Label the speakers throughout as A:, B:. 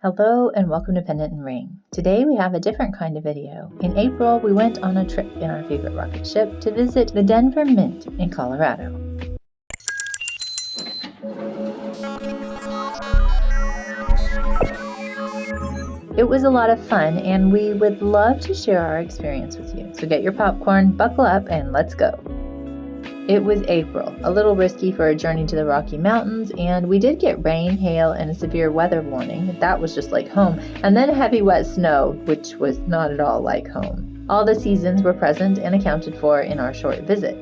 A: Hello and welcome to Pendant and Ring. Today we have a different kind of video. In April, we went on a trip in our favorite rocket ship to visit the Denver Mint in Colorado. It was a lot of fun and we would love to share our experience with you. So get your popcorn, buckle up, and let's go. It was April, a little risky for a journey to the Rocky Mountains, and we did get rain, hail, and a severe weather warning. That was just like home. And then heavy wet snow, which was not at all like home. All the seasons were present and accounted for in our short visit.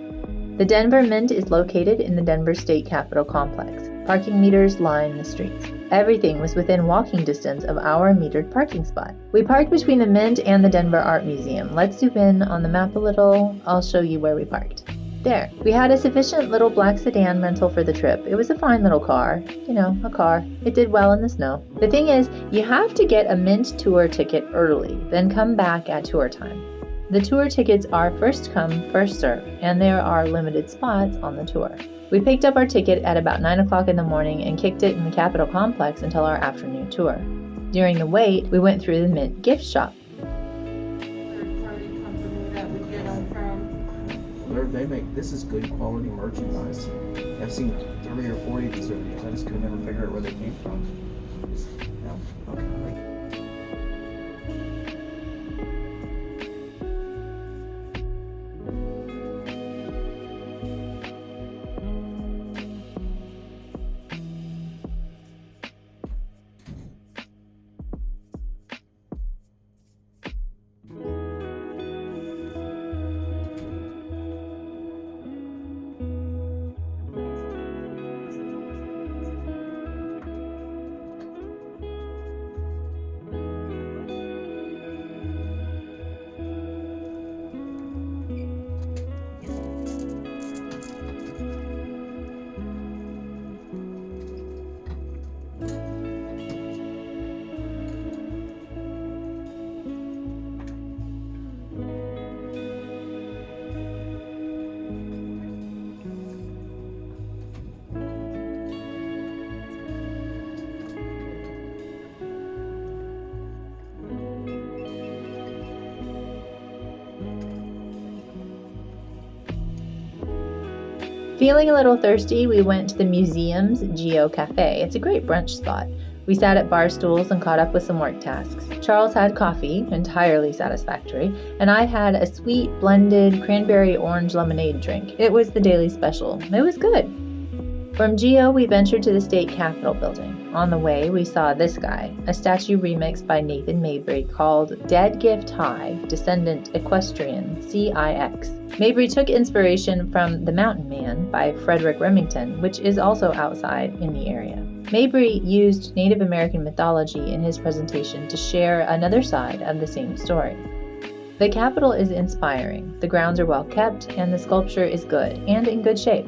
A: The Denver Mint is located in the Denver State Capitol complex. Parking meters line the streets. Everything was within walking distance of our metered parking spot. We parked between the Mint and the Denver Art Museum. Let's zoom in on the map a little. I'll show you where we parked. There. We had a sufficient little black sedan rental for the trip. It was a fine little car. A car. It did well in the snow. The thing is, you have to get a Mint tour ticket early, then come back at tour time. The tour tickets are first come, first serve, and there are limited spots on the tour. We picked up our ticket at about 9 o'clock in the morning and kicked it in the Capitol complex until our afternoon tour. During the wait, we went through the Mint gift shop.
B: This is good quality merchandise. I've seen 30 or 40 of these over the years. I just could never figure out where they came from. Okay.
A: Feeling a little thirsty, we went to the museum's Geo Cafe. It's a great brunch spot. We sat at bar stools and caught up with some work tasks. Charles had coffee, entirely satisfactory, and I had a sweet, blended cranberry orange lemonade drink. It was the daily special. It was good. From Geo, we ventured to the State Capitol building. On the way, we saw this guy, a statue remixed by Nathan Mabry called Dead Gift High, Descendant Equestrian, CIX. Mabry took inspiration from The Mountain Man by Frederick Remington, which is also outside in the area. Mabry used Native American mythology in his presentation to share another side of the same story. The Capitol is inspiring, the grounds are well kept, and the sculpture is good and in good shape.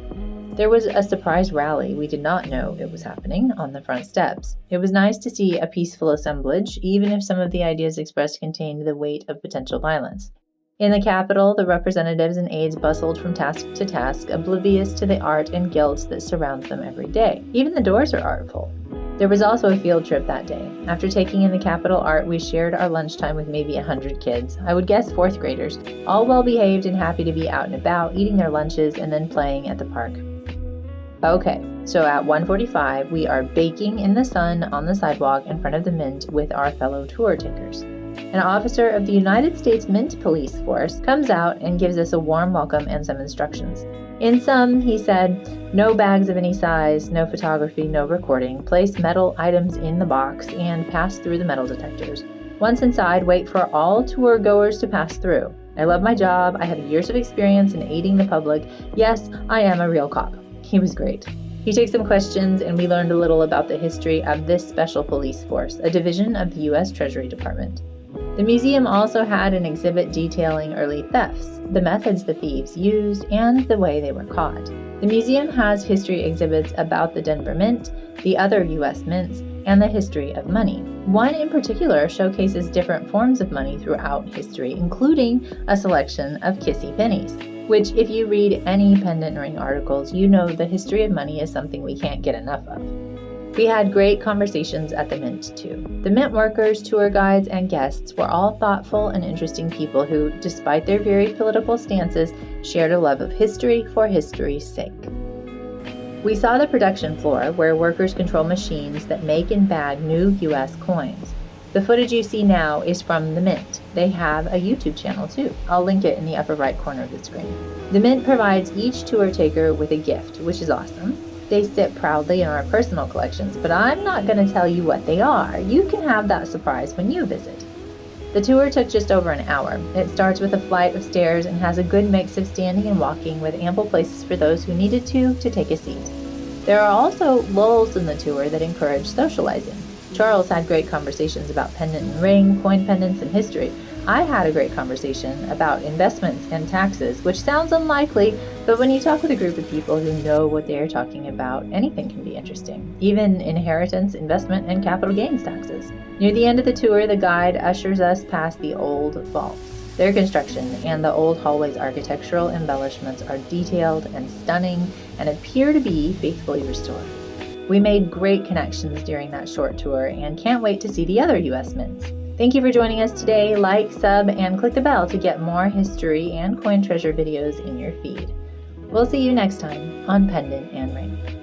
A: There was a surprise rally we did not know it was happening on the front steps. It was nice to see a peaceful assemblage, even if some of the ideas expressed contained the weight of potential violence. In the Capitol, the representatives and aides bustled from task to task, oblivious to the art and guilt that surrounds them every day. Even the doors are artful. There was also a field trip that day. After taking in the Capitol art, we shared our lunchtime with maybe 100 kids. I would guess 4th graders, all well behaved and happy to be out and about, eating their lunches and then playing at the park. Okay, so at 1:45, we are baking in the sun on the sidewalk in front of the Mint with our fellow tour takers. An officer of the United States Mint Police Force comes out and gives us a warm welcome and some instructions. In sum, he said, no bags of any size, no photography, no recording, place metal items in the box, and pass through the metal detectors. Once inside, wait for all tour goers to pass through. I love my job. I have years of experience in aiding the public. Yes, I am a real cop. He was great. He took some questions and we learned a little about the history of this special police force, a division of the U.S. Treasury Department. The museum also had an exhibit detailing early thefts, the methods the thieves used, and the way they were caught. The museum has history exhibits about the Denver Mint, the other U.S. mints, and the history of money. One in particular showcases different forms of money throughout history, including a selection of kissy pennies, which if you read any Pendant Ring articles, you know the history of money is something we can't get enough of. We had great conversations at the Mint, too. The Mint workers, tour guides, and guests were all thoughtful and interesting people who, despite their very political stances, shared a love of history for history's sake. We saw the production floor, where workers control machines that make and bag new U.S. coins. The footage you see now is from the Mint. They have a YouTube channel, too. I'll link it in the upper right corner of the screen. The Mint provides each tour taker with a gift, which is awesome. They sit proudly in our personal collections, but I'm not going to tell you what they are. You can have that surprise when you visit. The tour took just over an hour. It starts with a flight of stairs and has a good mix of standing and walking with ample places for those who needed to take a seat. There are also lulls in the tour that encourage socializing. Charles had great conversations about pendant and ring, coin pendants, and history. I had a great conversation about investments and taxes, which sounds unlikely, but when you talk with a group of people who know what they are talking about, anything can be interesting, even inheritance, investment, and capital gains taxes. Near the end of the tour, the guide ushers us past the old vaults. Their construction and the old hallway's architectural embellishments are detailed and stunning and appear to be faithfully restored. We made great connections during that short tour and can't wait to see the other U.S. mints. Thank you for joining us today. Like, sub, and click the bell to get more history and coin treasure videos in your feed. We'll see you next time on Pendant and Ring.